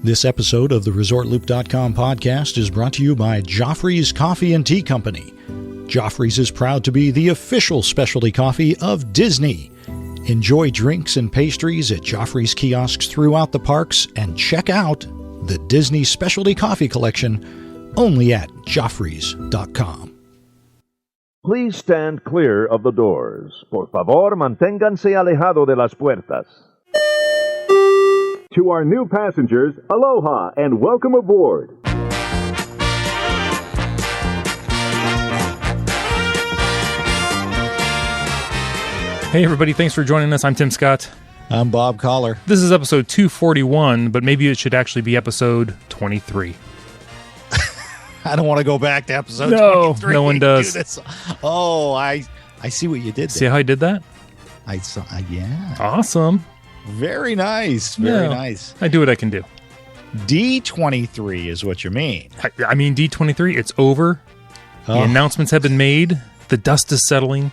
This episode of the ResortLoop.com podcast is brought to you by Joffrey's Coffee and Tea Company. Joffrey's is proud to be the official specialty coffee of Disney. Enjoy drinks and pastries at Joffrey's kiosks throughout the parks and check out the Disney Specialty Coffee Collection only at Joffreys.com. Please stand clear of the doors. Por favor, manténganse alejado de las puertas. To our new passengers, aloha and welcome aboard. Hey everybody, thanks for joining us. I'm Tim Scott. I'm Bob Collar. This is episode 241, but maybe it should actually be episode 23. I don't want to go back to episode 23. No one does. Oh, I see what you did there. See how I did that? I saw, yeah. Awesome. Very nice. Very nice. I do what I can do. D23 is what you mean. I mean, D23, it's over. The announcements have been made. The dust is settling.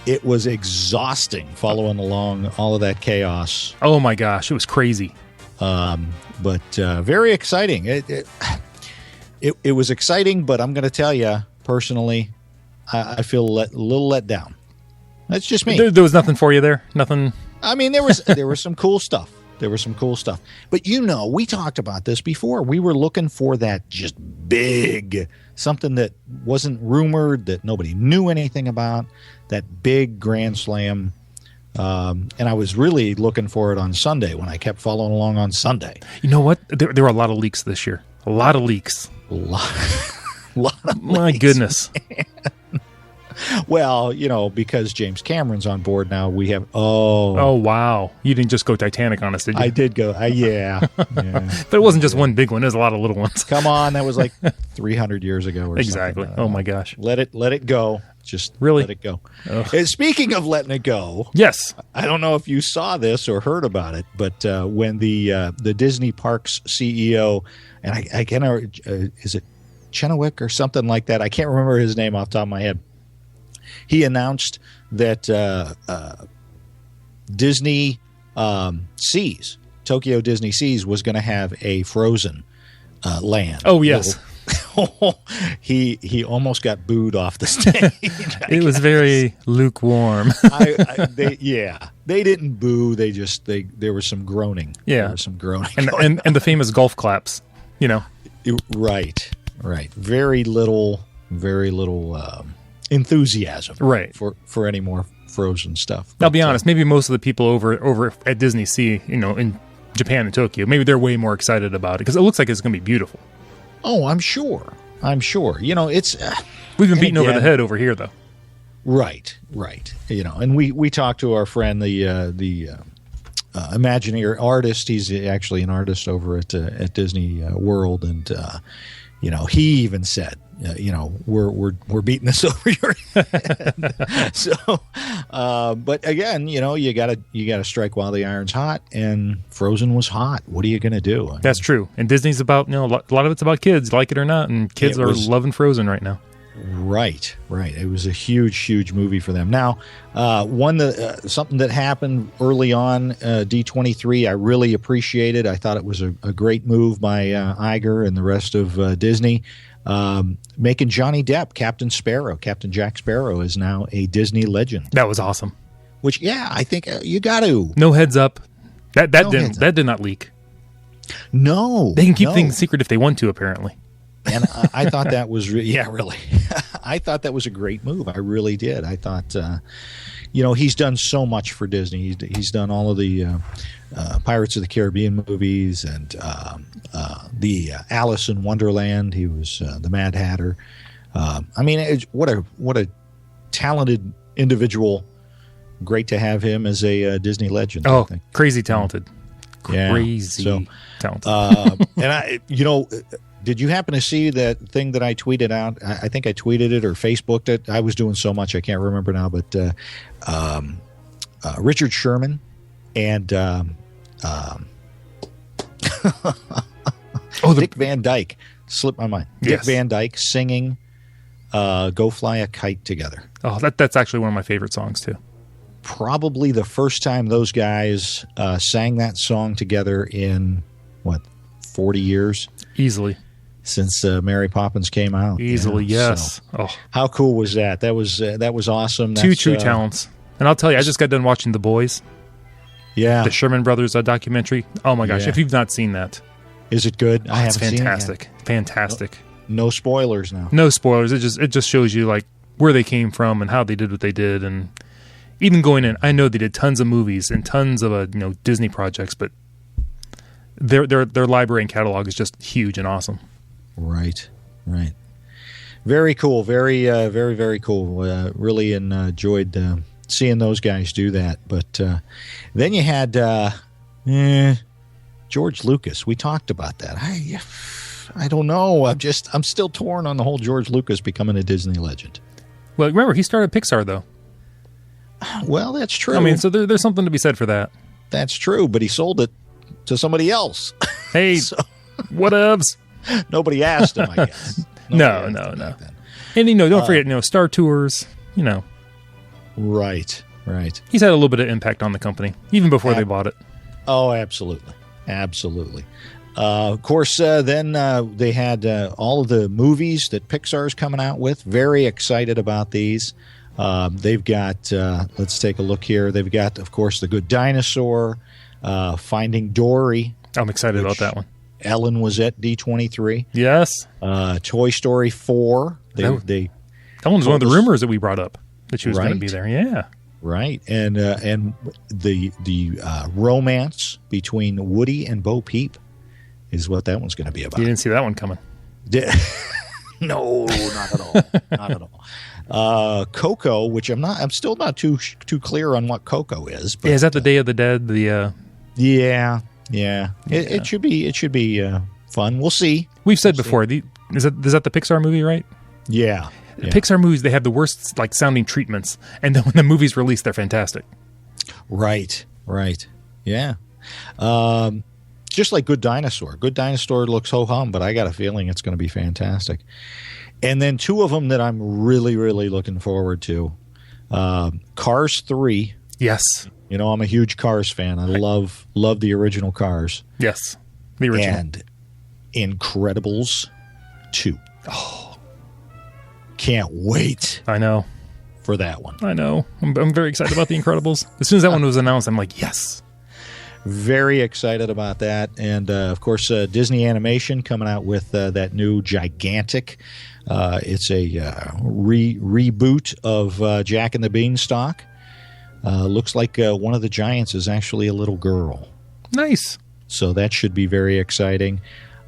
It was exhausting following along all of that chaos. Oh my gosh, it was crazy. But very exciting. It was exciting, but I'm going to tell you, personally, I feel a little let down. That's just me. There was nothing for you there? Nothing? I mean, there was some cool stuff. There was some cool stuff. But we talked about this before. We were looking for that just big, something that wasn't rumored, that nobody knew anything about, that big Grand Slam. And I was really looking for it on Sunday when I kept following along on Sunday. You know what? There were a lot of leaks this year. A lot of leaks. A lot of My leaks, goodness. Man. Well, because James Cameron's on board now, we have... Oh, wow. You didn't just go Titanic on us, did you? I did go. Yeah. But it wasn't just one big one. There's a lot of little ones. Come on. That was like 300 years ago or exactly. something. Oh, my gosh. Let it go. Just really let it go. And speaking of letting it go... Yes. I don't know if you saw this or heard about it, but when the Disney Parks CEO, and I can't remember, is it Chenoweth or something like that? I can't remember his name off the top of my head. He announced that Disney Seas, Tokyo Disney Seas, was going to have a Frozen land. Oh, yes. He almost got booed off the stage. It was very lukewarm. They didn't boo. There was some groaning. Yeah, there was some groaning, and the famous golf claps. Right. Very little enthusiasm. Right. For any more Frozen stuff. I'll be honest. Maybe most of the people over at Disney Sea, in Japan and Tokyo, maybe they're way more excited about it because it looks like it's going to be beautiful. Oh, I'm sure. It's we've been beaten over the head over here, though. Right. And we talked to our friend, the Imagineer artist. He's actually an artist over at Disney World, and he even said, we're beating this over your head. So, but again, you gotta strike while the iron's hot, and Frozen was hot. What are you gonna do? That's true. And Disney's about, a lot of it's about kids, like it or not, and kids are loving Frozen right now. Right. It was a huge movie for them. Now, something that happened early on, D23, I really appreciated. I thought it was a great move by Iger and the rest of Disney, making Johnny Depp Captain Jack Sparrow, is now a Disney legend. That was awesome. Which, I think you got to. No heads up. That did not leak. No, they can keep things secret if they want to, apparently. And I thought that was really. I thought that was a great move. I really did. I thought, he's done so much for Disney. He's done all of the Pirates of the Caribbean movies and the Alice in Wonderland. He was the Mad Hatter. What a talented individual. Great to have him as a Disney legend. Oh, I think. Crazy talented. Crazy talented. And did you happen to see that thing that I tweeted out? I think I tweeted it or Facebooked it. I was doing so much I can't remember now. But Richard Sherman and Dick Van Dyke, slipped my mind. Yes. Dick Van Dyke singing Go Fly a Kite together. Oh, that's actually one of my favorite songs too. Probably the first time those guys sang that song together in, 40 years Easily. since Mary Poppins came out. Easily, Yeah, yes. so how cool was that? That was awesome. Two true talents. And I'll tell you, I just got done watching The Boys, Yeah. the Sherman Brothers documentary. Oh my gosh, Yeah. if you've not seen that, Is it good? I it's haven't fantastic. seen it Fantastic. yet. No spoilers now. No spoilers. It just shows you like where they came from and how they did what they did, and even going in, I know they did tons of movies and tons of Disney projects, but their library and catalog is just huge and awesome. Right. Very cool. Very cool. Really enjoyed seeing those guys do that. But then you had George Lucas. We talked about that. I don't know. I'm still torn on the whole George Lucas becoming a Disney legend. Well, remember he started Pixar though. Well, that's true. I mean, so there's something to be said for that. That's true, but he sold it to somebody else. Hey, So- whatevs. Nobody asked him, I guess. No. Back then. And don't forget, Star Tours. Right. He's had a little bit of impact on the company even before they bought it. Oh, absolutely. Of course, then they had all of the movies that Pixar's coming out with. Very excited about these. They've got, let's take a look here. They've got, of course, The Good Dinosaur, Finding Dory. I'm excited about that one. Ellen was at D23. Yes. Toy Story 4. That one's one of the rumors that we brought up that she was going to be there. Yeah. Right. And the romance between Woody and Bo Peep is what that one's going to be about. You didn't see that one coming. No, not at all. Not at all. Coco, which I'm still not too clear on what Coco is. But, is that the Day of the Dead? Yeah. It should be fun. We'll see. We've said before. Is that the Pixar movie, right? Yeah. Pixar movies, they have the worst sounding treatments, and then when the movie's released, they're fantastic. Right. Yeah. Just like Good Dinosaur. Good Dinosaur looks ho-hum, but I got a feeling it's going to be fantastic. And then two of them that I'm really, really looking forward to. Cars 3. Yes. I'm a huge Cars fan. I love the original Cars. Yes. The original. And Incredibles 2. Oh. Can't wait. I know. For that one. I know. I'm very excited about The Incredibles. As soon as that one was announced, I'm like, yes. Very excited about that. And, of course, Disney Animation coming out with that new Gigantic. It's a reboot of Jack and the Beanstalk. Looks like one of the giants is actually a little girl. Nice. So that should be very exciting.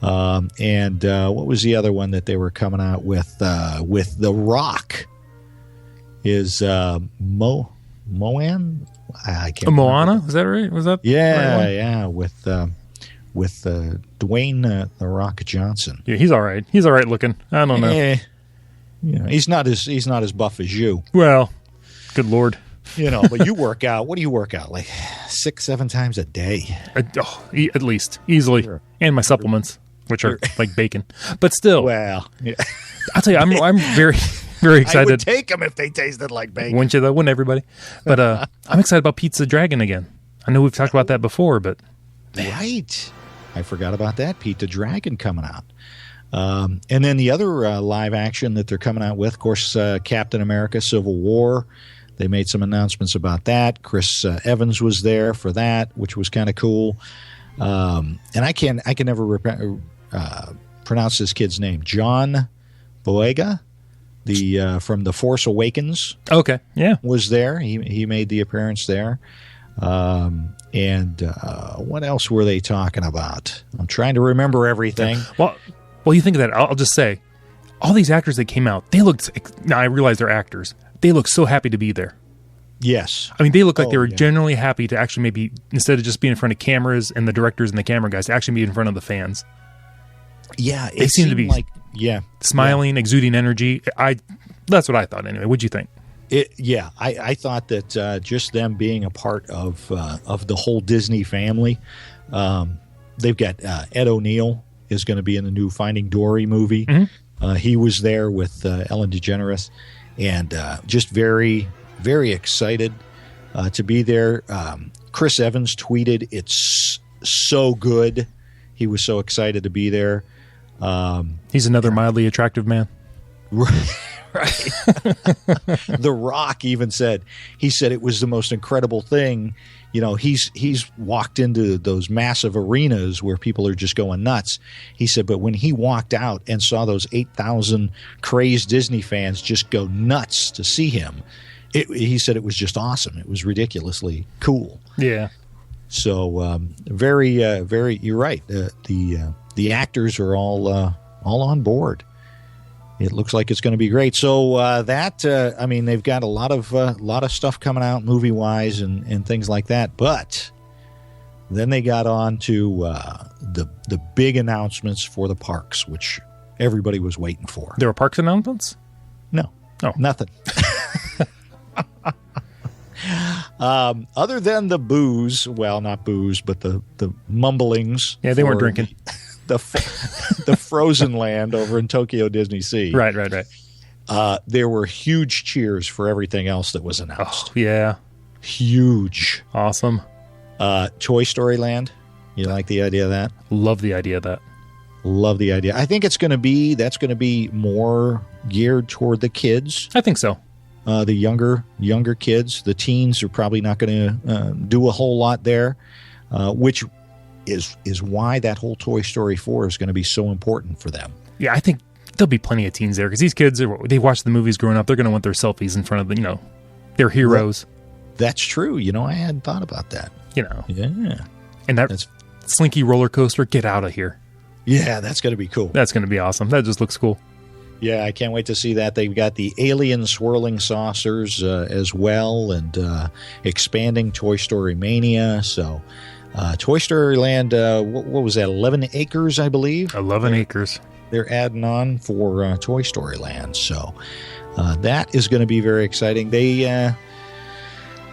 And what was the other one that they were coming out with The Rock? Is Moana? I can't. Moana? remember. Is that right? Was that? Yeah, the right yeah. With Dwayne The Rock Johnson. Yeah, he's all right. He's all right looking. I don't know. He's not as buff as you. Well, good Lord. But you work out. What do you work out? Like 6-7 times a day? At least. Easily. Sure. And my supplements, which are like bacon. But still. Well, yeah. I'll tell you, I'm very, very excited. I would take them if they tasted like bacon. Wouldn't you, though? Wouldn't everybody? But I'm excited about Pizza Dragon again. I know we've talked about that before, but... Right. I forgot about that. Pizza Dragon coming out. And then the other live action that they're coming out with, of course, Captain America Civil War. They made some announcements about that. Chris Evans was there for that, which was kind of cool. And I can never pronounce this kid's name. John Boyega, from The Force Awakens. Okay, yeah, was there. He made the appearance there. And what else were they talking about? I'm trying to remember everything. Well, you think of that. I'll just say, all these actors that came out, they looked. Now I realize they're actors. They look so happy to be there. Yes. I mean, they look like they were genuinely happy to actually maybe, instead of just being in front of cameras and the directors and the camera guys, to actually be in front of the fans. Yeah. They seem to be smiling, exuding energy. That's what I thought anyway. What'd you think? I thought that just them being a part of the whole Disney family. They've got Ed O'Neill is going to be in the new Finding Dory movie. Mm-hmm. He was there with Ellen DeGeneres. And just very, very excited to be there. Chris Evans tweeted, "It's so good. He was so excited to be there. He's another mildly attractive man. Right. The Rock even said it was the most incredible thing. You know, he's walked into those massive arenas where people are just going nuts. He said, but when he walked out and saw those 8,000 crazed Disney fans just go nuts to see him, he said it was just awesome. It was ridiculously cool. Yeah. So very, you're right. The actors are all on board. It looks like it's going to be great. So I mean, they've got a lot of stuff coming out movie wise and things like that. But then they got on to the big announcements for the parks, which everybody was waiting for. There were parks announcements? No, nothing. Other than the booze, well, not booze, but the mumblings. Yeah, they weren't drinking. The Frozen Land over in Tokyo Disney Sea. Right. There were huge cheers for everything else that was announced. Oh, yeah. Huge. Awesome. Toy Story Land. You like the idea of that? Love the idea of that. Love the idea. I think that's going to be more geared toward the kids. I think so. The younger kids. The teens are probably not going to do a whole lot there, which is why that whole Toy Story 4 is going to be so important for them. Yeah, I think there'll be plenty of teens there because these kids they watch the movies growing up. They're going to want their selfies in front of their heroes. That's true. I hadn't thought about that. Yeah, and that's slinky roller coaster. Get out of here. Yeah, that's going to be cool. That's going to be awesome. That just looks cool. Yeah, I can't wait to see that. They've got the alien swirling saucers as well, and expanding Toy Story Mania. So. Toy Story Land, what was that, 11 acres, I believe? 11 acres. They're adding on for Toy Story Land. So that is going to be very exciting. They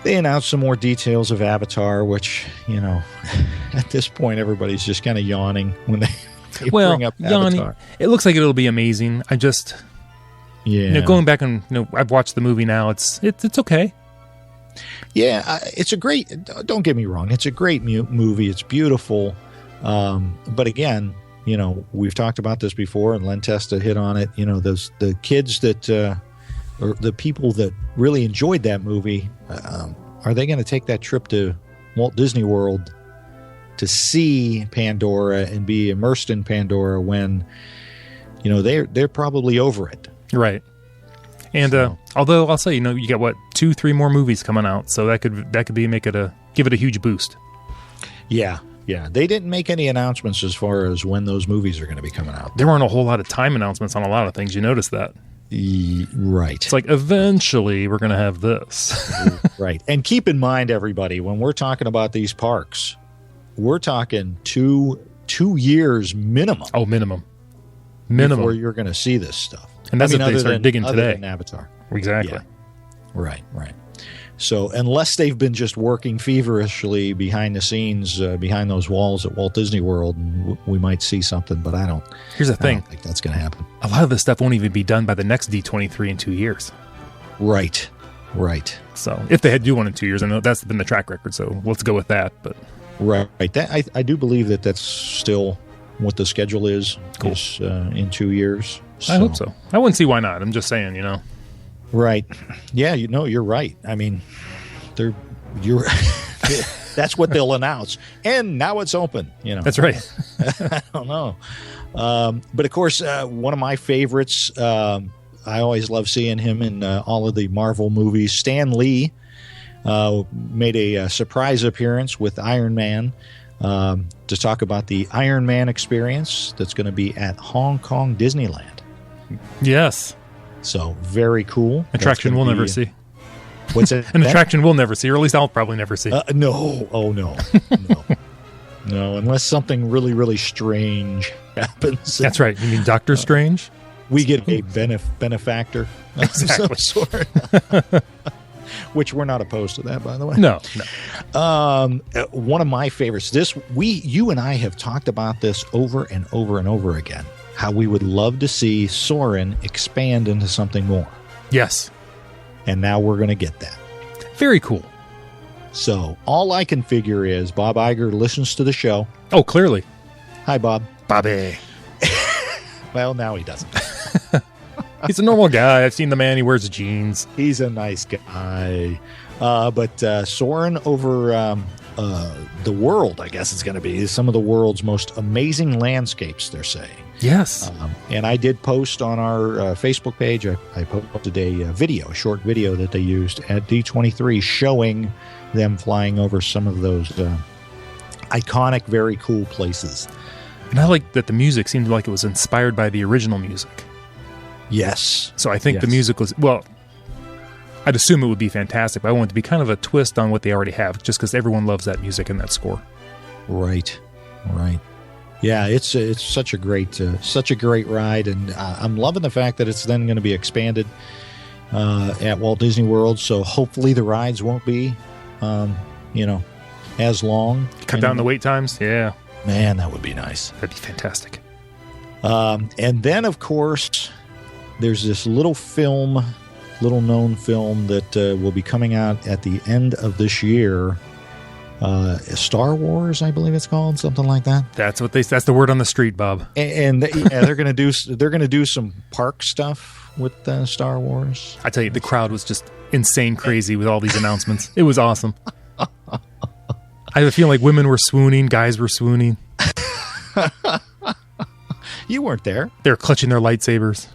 announced some more details of Avatar, which, at this point, everybody's just kind of yawning when they bring up Avatar. It looks like it'll be amazing. I just, going back and, I've watched the movie now. It's okay. Yeah, it's a great. Don't get me wrong; it's a great movie. It's beautiful, but again, we've talked about this before, and Len Testa hit on it. The kids that, or the people that really enjoyed that movie, are they going to take that trip to Walt Disney World to see Pandora and be immersed in Pandora when, they're probably over it, right? And although I'll say, you got 2-3 more movies coming out, so that could give it a huge boost. Yeah. They didn't make any announcements as far as when those movies are going to be coming out. There weren't a whole lot of time announcements on a lot of things. You noticed that, right? It's like eventually we're going to have this, right? And keep in mind, everybody, when we're talking about these parks, we're talking 2 years minimum. Oh, minimum. Before you're going to see this stuff. And that's if they start digging today. Than Avatar. Exactly. Yeah. Right. So unless they've been just working feverishly behind the scenes, behind those walls at Walt Disney World, we might see something, but I don't. Here's the thing. I don't think that's going to happen. A lot of this stuff won't even be done by the next D23 in 2 years. Right. So if they do one in 2 years, I know that's been the track record, so let's go with that. But right. I do believe that's still what the schedule is. Cool. Is in 2 years. I hope so. I wouldn't see why not. I'm just saying, Right. Yeah, you're right. I mean, you're that's what they'll announce. And now it's open, That's right. I don't know. But of course, one of my favorites, I always love seeing him in all of the Marvel movies. Stan Lee made a surprise appearance with Iron Man to talk about the Iron Man experience that's going to be at Hong Kong Disneyland. Yes. So very cool. Attraction we'll never see. What's it? An attraction we'll never see, or at least I'll probably never see. No. Oh, no. No, unless something really, really strange happens. That's right. You mean Doctor Strange? We get a benefactor exactly. of some sort. Which we're not opposed to that, by the way. No. One of my favorites. You and I have talked about this over and over and over again. How we would love to see Soarin' expand into something more. Yes. And now we're going to get that. Very cool. So all I can figure is Bob Iger listens to the show. Oh, clearly. Hi, Bob. Bobby. Well, now he doesn't. He's a normal guy. I've seen the man. He wears jeans. He's a nice guy. But soaring over the world, I guess it's going to be some of the world's most amazing landscapes, they're saying. Yes. And I did post on our Facebook page, I posted a short video that they used at D23 showing them flying over some of those iconic, very cool places. And I like that the music seemed like it was inspired by the original music. Yes. So I think the music was, well, I'd assume it would be fantastic, but I want it to be kind of a twist on what they already have, just because everyone loves that music and that score. Right. Yeah, it's such a great ride, and I'm loving the fact that it's then going to be expanded at Walt Disney World. So hopefully the rides won't be, as long. Cut down the wait times. Yeah, man, that would be nice. That'd be fantastic. And then, of course, there's this little known film that will be coming out at the end of this year. Star Wars, I believe it's called, something like that. That's the word on the street, Bob. And they're going to do some park stuff with Star Wars. I tell you, the crowd was just insane crazy with all these announcements. It was awesome. I have a feeling like women were swooning, guys were swooning. You weren't there. They're clutching their lightsabers.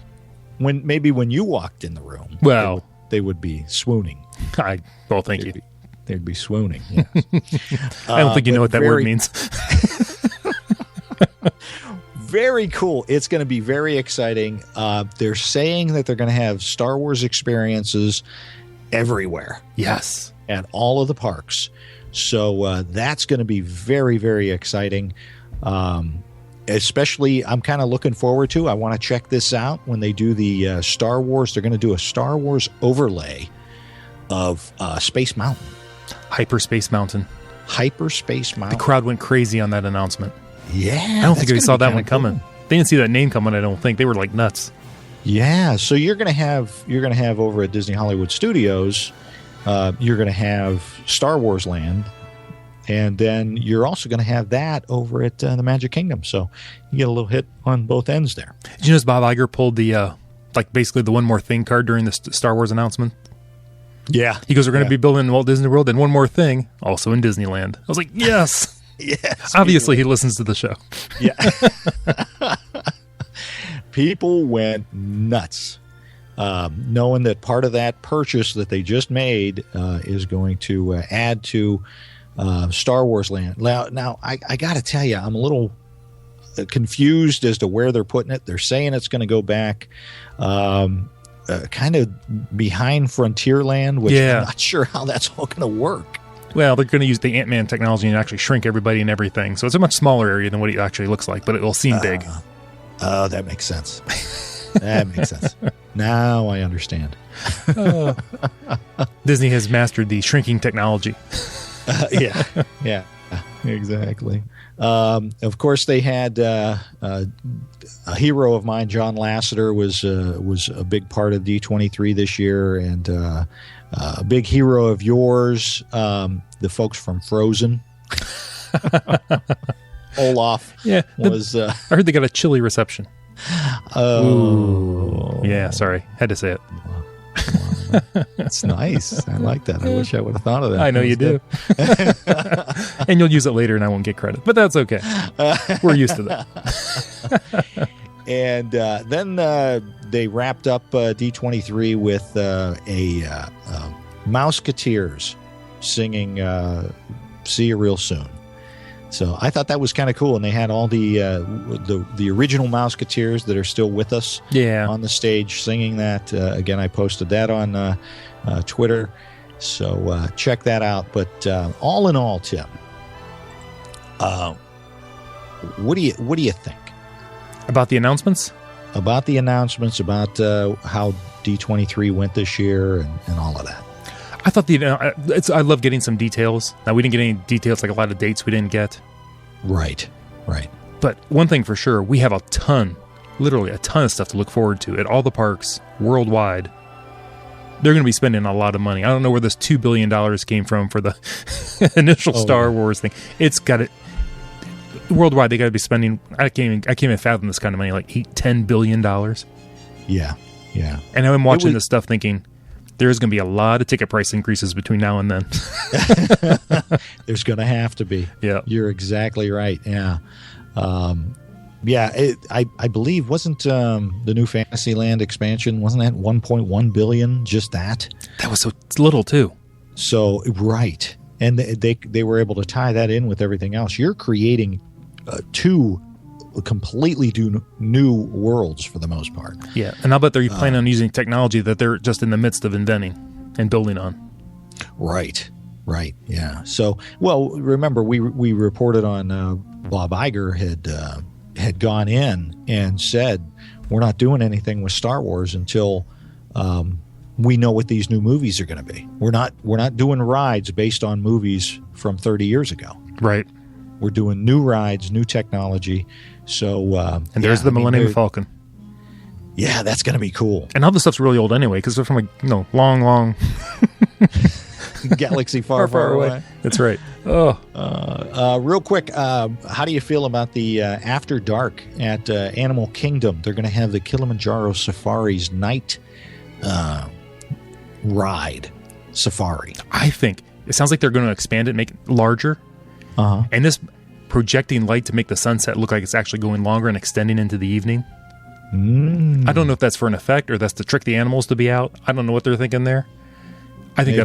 When you walked in the room, well, they would be swooning. Thank you. They'd be swooning. Yes. I don't think you know what that word means. Very cool. It's going to be very exciting. They're saying that they're going to have Star Wars experiences everywhere. Yes. At all of the parks. So that's going to be very, very exciting. Especially, I'm kind of looking forward to. I want to check this out when they do the Star Wars. They're going to do a Star Wars overlay of Space Mountain. Hyperspace Mountain. The crowd went crazy on that announcement. Yeah. I don't think they saw that one coming. They didn't see that name coming, I don't think. They were like nuts. Yeah. So you're going to have over at Disney Hollywood Studios, you're going to have Star Wars Land. And then you're also going to have that over at the Magic Kingdom. So you get a little hit on both ends there. Did you notice Bob Iger pulled the, basically the one more thing card during the Star Wars announcement? Yeah. He goes, we're going to be building Walt Disney World and one more thing, also in Disneyland. I was like, yes. Yes. Obviously, he listens to the show. Yeah. People went nuts, knowing that part of that purchase that they just made is going to add to Star Wars Land. Now I got to tell you, I'm a little confused as to where they're putting it. They're saying it's going to go back kind of behind Frontierland, which I'm not sure how that's all going to work. Well, they're going to use the Ant-Man technology and actually shrink everybody and everything. So it's a much smaller area than what it actually looks like, but it will seem big. Oh, that makes sense. That makes sense. Now I understand. Disney has mastered the shrinking technology. Yeah, exactly. Of course, they had a hero of mine, John Lasseter, was a big part of D23 this year, and a big hero of yours, the folks from Frozen. Olaf was. I heard they got a chilly reception. Oh, yeah. Sorry, had to say it. It's nice. I like that. I wish I would have thought of that. I know you do. And you'll use it later and I won't get credit, but that's okay. We're used to that. And then they wrapped up D23 with a Mouseketeers singing See You Real Soon. So I thought that was kind of cool, and they had all the original Mouseketeers that are still with us on the stage singing that. Again, I posted that on Twitter, so check that out. But all in all, Tim, what do you think about the announcements? About the announcements, about how D23 went this year, and all of that. I thought I love getting some details. Now, we didn't get any details, like a lot of dates we didn't get. Right. But one thing for sure, we have literally a ton of stuff to look forward to at all the parks worldwide. They're going to be spending a lot of money. I don't know where this $2 billion came from for the initial Star Wars thing. It's got it. worldwide, they got to be spending. I can't even fathom this kind of money, like $10 billion. Yeah. And I'm watching this stuff thinking there's going to be a lot of ticket price increases between now and then. There's going to have to be. Yeah, you're exactly right. Yeah. I believe wasn't the new Fantasyland expansion, wasn't that 1.1 billion? Just that was so little too. So right, and they were able to tie that in with everything else. You're creating two completely new worlds for the most part. Yeah, and I'll bet they're planning on using technology that they're just in the midst of inventing and building on. Right. Yeah. So, well, remember we reported on Bob Iger had gone in and said we're not doing anything with Star Wars until we know what these new movies are going to be. We're not doing rides based on movies from 30 years ago. Right. We're doing new rides, new technology. So and there's the Millennium Falcon. Yeah, that's going to be cool. And all this stuff's really old anyway because they're from a long galaxy far away. That's right. Real quick, how do you feel about the After Dark at Animal Kingdom? They're going to have the Kilimanjaro Safari's night ride safari. I think it sounds like they're going to expand it, make it larger. And this projecting light to make the sunset look like it's actually going longer and extending into the evening. I don't know if that's for an effect or that's to trick the animals to be out. I don't know what they're thinking there. I think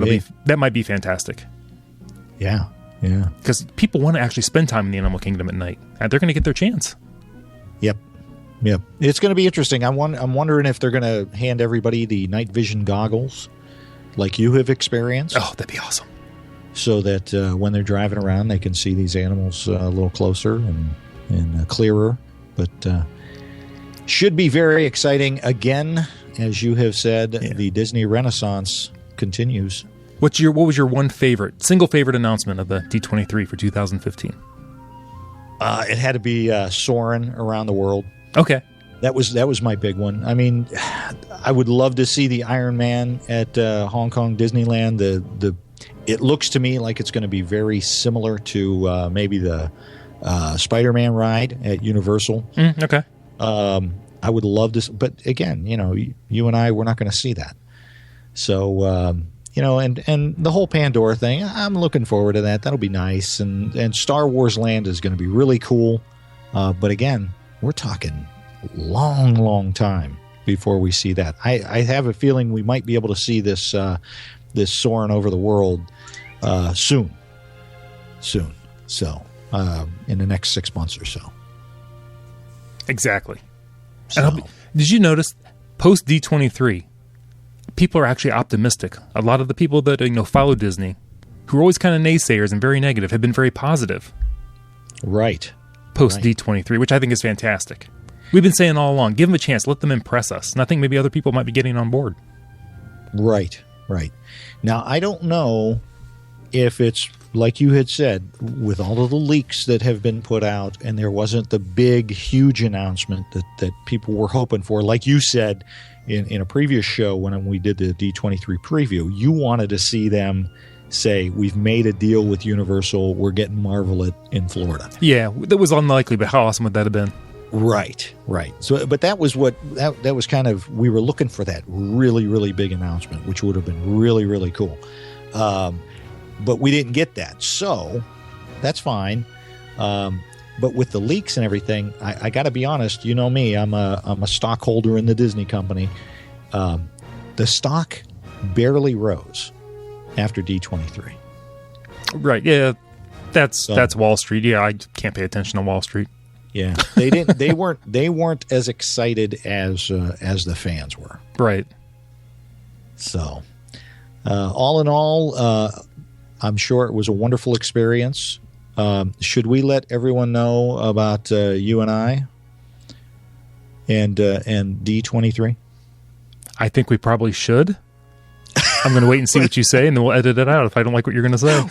that might be fantastic. Yeah. Because people want to actually spend time in the Animal Kingdom at night. And they're going to get their chance. Yep. It's going to be interesting. I'm wondering if they're going to hand everybody the night vision goggles like you have experienced. Oh, that'd be awesome. So that when they're driving around, they can see these animals a little closer and clearer. But should be very exciting. Again, as you have said, the Disney Renaissance continues. What was your single favorite announcement of the D23 for 2015? It had to be Soarin' around the world. Okay. That was my big one. I mean, I would love to see the Iron Man at Hong Kong Disneyland. It looks to me like it's going to be very similar to maybe the Spider-Man ride at Universal. Okay. I would love to, but again, you and I, we're not going to see that. So, and the whole Pandora thing, I'm looking forward to that. That'll be nice. And Star Wars Land is going to be really cool. But again, we're talking long time before we see that. I have a feeling we might be able to see this soaring over the world soon. So, in the next 6 months or so. Exactly. So. And did you notice post D23, people are actually optimistic. A lot of the people that follow Disney, who are always kind of naysayers and very negative, have been very positive. Right. Post D23, which I think is fantastic. We've been saying all along, give them a chance, let them impress us. And I think maybe other people might be getting on board. Right. Now, I don't know if it's like you had said, with all of the leaks that have been put out, and there wasn't the big, huge announcement that people were hoping for. Like you said in a previous show when we did the D23 preview, you wanted to see them say, we've made a deal with Universal, we're getting Marvel in Florida. Yeah, that was unlikely, but how awesome would that have been? Right. So, but that was that was kind of, we were looking for that really, really big announcement, which would have been really, really cool. But we didn't get that, so that's fine. But with the leaks and everything, I got to be honest. You know me, I'm a stockholder in the Disney company. The stock barely rose after D23. Right? Yeah, that's Wall Street. Yeah, I can't pay attention to Wall Street. Yeah, they didn't. They weren't as excited as the fans were. Right. So, all in all, I'm sure it was a wonderful experience. Should we let everyone know about you and I and D23? I think we probably should. I'm going to wait and see what you say, and then we'll edit it out if I don't like what you're going to say.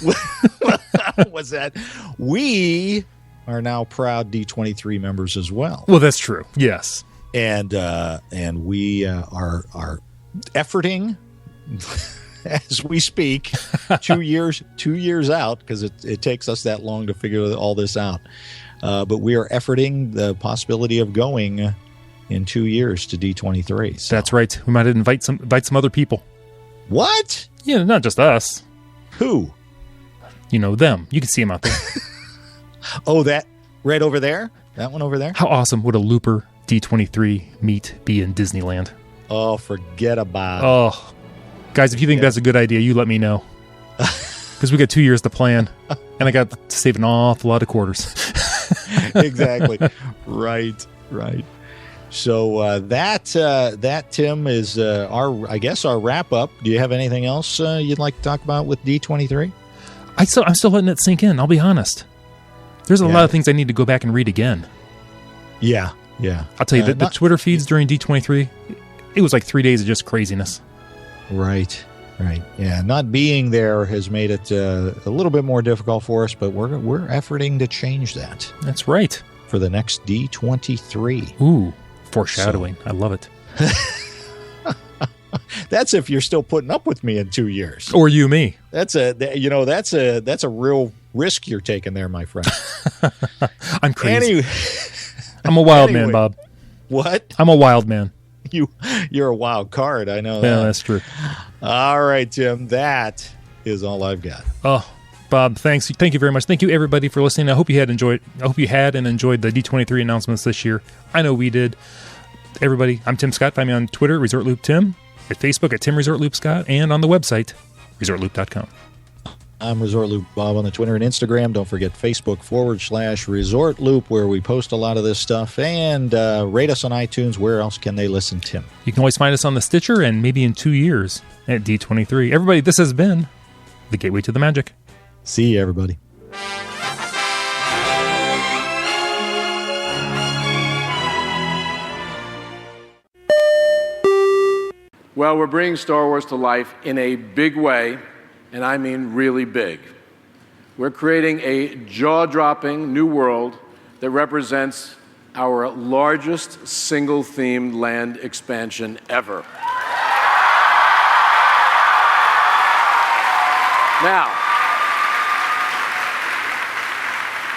What's that? We are now proud D23 members as well. Well, that's true. Yes, and we are efforting as we speak, 2 years out, because it takes us that long to figure all this out. But we are efforting the possibility of going in 2 years to D23. So. That's right. We might invite some other people. What? Yeah, not just us. Who? Them. You can see them out there. Oh, that right over there? That one over there? How awesome would a Looper D23 meet be in Disneyland? Oh, forget about it. Oh, guys, if you think that's a good idea, you let me know. Because we got 2 years to plan, and I got to save an awful lot of quarters. Exactly. Right. So that Tim is our wrap up. Do you have anything else you'd like to talk about with D23? I'm still letting it sink in. I'll be honest. There's a lot of things I need to go back and read again. Yeah. I'll tell you, the Twitter feeds during D23, it was like 3 days of just craziness. Right. Yeah, not being there has made it a little bit more difficult for us, but we're efforting to change that. That's right. For the next D23. Ooh, foreshadowing. I love it. That's if you're still putting up with me in 2 years. Or you, me. That's a real risk you're taking there, my friend. I'm crazy. I'm a wild man, Bob. What? I'm a wild man. You're a wild card. I know that. Yeah, that's true. All right, Tim. That is all I've got. Oh, Bob, thanks. Thank you very much. Thank you, everybody, for listening. I hope you had and enjoyed the D23 announcements this year. I know we did. Everybody, I'm Tim Scott. Find me on Twitter, ResortLoop.Tim, at Facebook at TimResortLoop.Scott, and on the website, ResortLoop.com. I'm ResortLoop Bob on the Twitter and Instagram. Don't forget Facebook.com/ResortLoop, where we post a lot of this stuff. And rate us on iTunes. Where else can they listen, Tim? You can always find us on the Stitcher, and maybe in 2 years at D23. Everybody, this has been the Gateway to the Magic. See you, everybody. Well, we're bringing Star Wars to life in a big way, and I mean really big. We're creating a jaw-dropping new world that represents our largest single-themed land expansion ever. Now,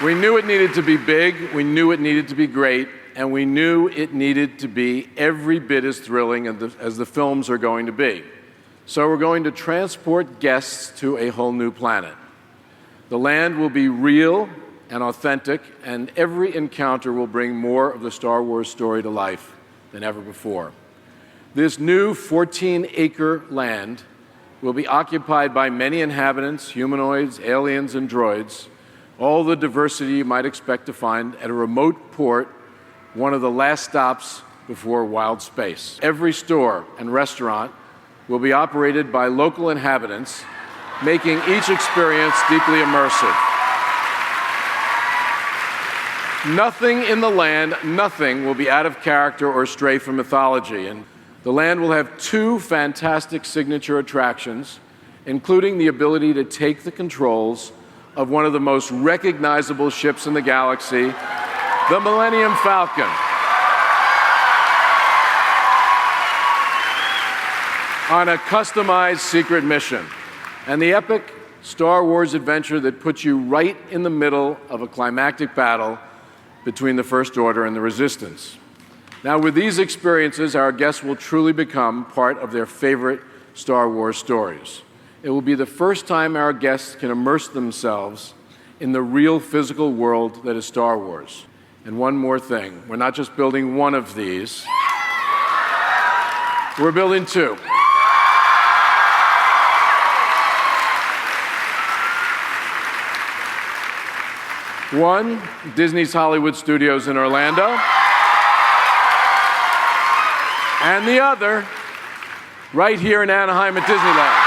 we knew it needed to be big, we knew it needed to be great, and we knew it needed to be every bit as thrilling as the films are going to be. So we're going to transport guests to a whole new planet. The land will be real and authentic, and every encounter will bring more of the Star Wars story to life than ever before. This new 14-acre land will be occupied by many inhabitants, humanoids, aliens, and droids, all the diversity you might expect to find at a remote port, one of the last stops before wild space. Every store and restaurant will be operated by local inhabitants, making each experience deeply immersive. Nothing in the land, nothing will be out of character or stray from mythology. And the land will have 2 fantastic signature attractions, including the ability to take the controls of one of the most recognizable ships in the galaxy, the Millennium Falcon. On a customized secret mission, and the epic Star Wars adventure that puts you right in the middle of a climactic battle between the First Order and the Resistance. Now, with these experiences, our guests will truly become part of their favorite Star Wars stories. It will be the first time our guests can immerse themselves in the real physical world that is Star Wars. And one more thing, we're not just building one of these, we're building 2. One, Disney's Hollywood Studios in Orlando, and the other, right here in Anaheim at Disneyland.